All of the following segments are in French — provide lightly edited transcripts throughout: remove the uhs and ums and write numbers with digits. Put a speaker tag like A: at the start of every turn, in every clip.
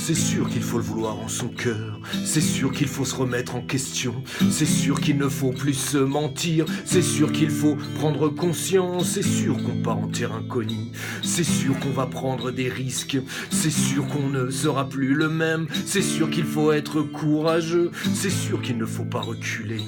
A: C'est sûr qu'il faut le vouloir en son cœur, c'est sûr qu'il faut se remettre en question, c'est sûr qu'il ne faut plus se mentir, c'est sûr qu'il faut prendre conscience, c'est sûr qu'on part en terrain inconnu, c'est sûr qu'on va prendre des risques, c'est sûr qu'on ne sera plus le même, c'est sûr qu'il faut être courageux, c'est sûr qu'il ne faut pas reculer,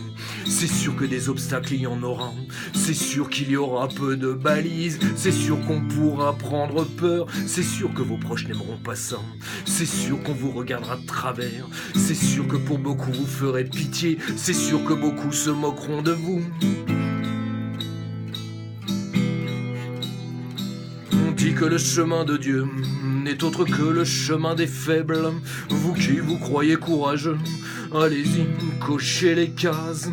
A: c'est sûr que des obstacles il y en aura, c'est sûr qu'il y aura peu de balises, c'est sûr qu'on pourra prendre peur, c'est sûr que vos proches n'aimeront pas ça, c'est sûr qu'on vous regardera de travers, c'est sûr que pour beaucoup vous ferez pitié, c'est sûr que beaucoup se moqueront de vous. On dit que le chemin de Dieu n'est autre que le chemin des faibles. Vous qui vous croyez courageux, allez-y, cochez les cases.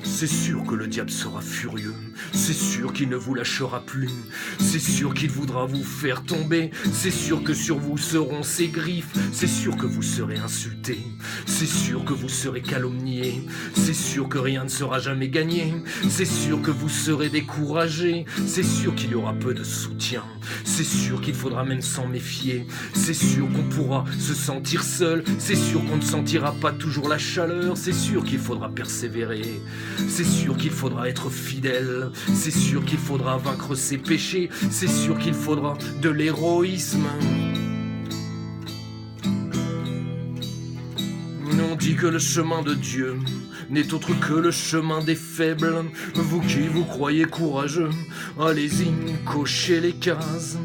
A: C'est sûr que le diable sera furieux, c'est sûr qu'il ne vous lâchera plus, c'est sûr qu'il voudra vous faire tomber, c'est sûr que sur vous seront ses griffes, c'est sûr que vous serez insulté, c'est sûr que vous serez calomnié, c'est sûr que rien ne sera jamais gagné, c'est sûr que vous serez découragé, c'est sûr qu'il y aura peu de soutien, c'est sûr qu'il faudra même s'en méfier, c'est sûr qu'on pourra se sentir seul, c'est sûr qu'on ne sentira pas toujours la chaleur, c'est sûr qu'il faudra persévérer. C'est sûr qu'il faudra être fidèle, c'est sûr qu'il faudra vaincre ses péchés, c'est sûr qu'il faudra de l'héroïsme. On dit que le chemin de Dieu n'est autre que le chemin des faibles. Vous qui vous croyez courageux, allez-y, cochez les cases.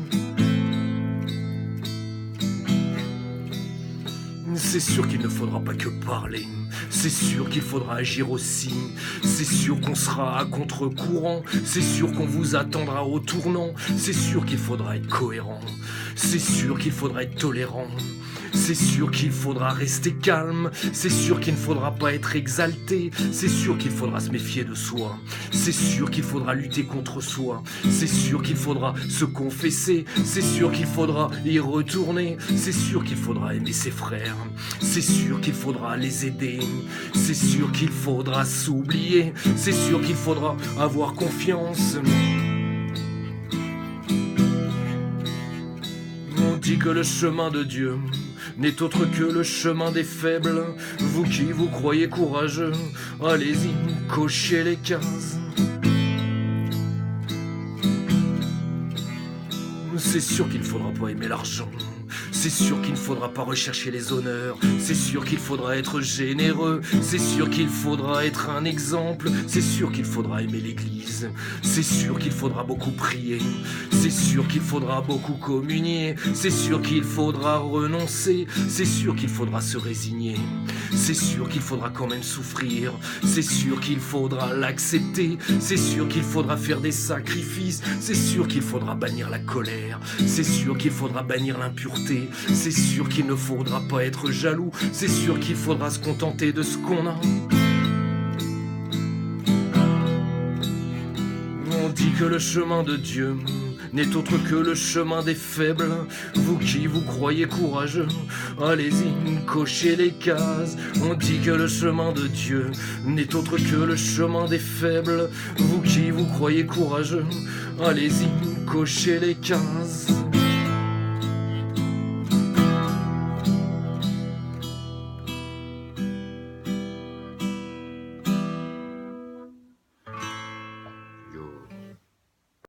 A: C'est sûr qu'il ne faudra pas que parler, c'est sûr qu'il faudra agir aussi, c'est sûr qu'on sera à contre-courant, c'est sûr qu'on vous attendra au tournant, c'est sûr qu'il faudra être cohérent, c'est sûr qu'il faudra être tolérant. C'est sûr qu'il faudra rester calme, c'est sûr qu'il ne faudra pas être exalté, c'est sûr qu'il faudra se méfier de soi, c'est sûr qu'il faudra lutter contre soi, c'est sûr qu'il faudra se confesser, c'est sûr qu'il faudra y retourner, c'est sûr qu'il faudra aimer ses frères, c'est sûr qu'il faudra les aider, c'est sûr qu'il faudra s'oublier, c'est sûr qu'il faudra avoir confiance. On dit que le chemin de Dieu n'est autre que le chemin des faibles. Vous qui vous croyez courageux, allez-y, cochez les cases. C'est sûr qu'il ne faudra pas aimer l'argent, c'est sûr qu'il ne faudra pas rechercher les honneurs, c'est sûr qu'il faudra être généreux, c'est sûr qu'il faudra être un exemple, c'est sûr qu'il faudra aimer l'église, c'est sûr qu'il faudra beaucoup prier, c'est sûr qu'il faudra beaucoup communier, c'est sûr qu'il faudra renoncer, c'est sûr qu'il faudra se résigner, c'est sûr qu'il faudra quand même souffrir, c'est sûr qu'il faudra l'accepter, c'est sûr qu'il faudra faire des sacrifices, c'est sûr qu'il faudra bannir la colère, c'est sûr qu'il faudra bannir l'impureté, c'est sûr qu'il ne faudra pas être jaloux, c'est sûr qu'il faudra se contenter de ce qu'on a. On dit que le chemin de Dieu n'est autre que le chemin des faibles. Vous qui vous croyez courageux, allez-y, cochez les cases. On dit que le chemin de Dieu n'est autre que le chemin des faibles. Vous qui vous croyez courageux, allez-y, cochez les cases.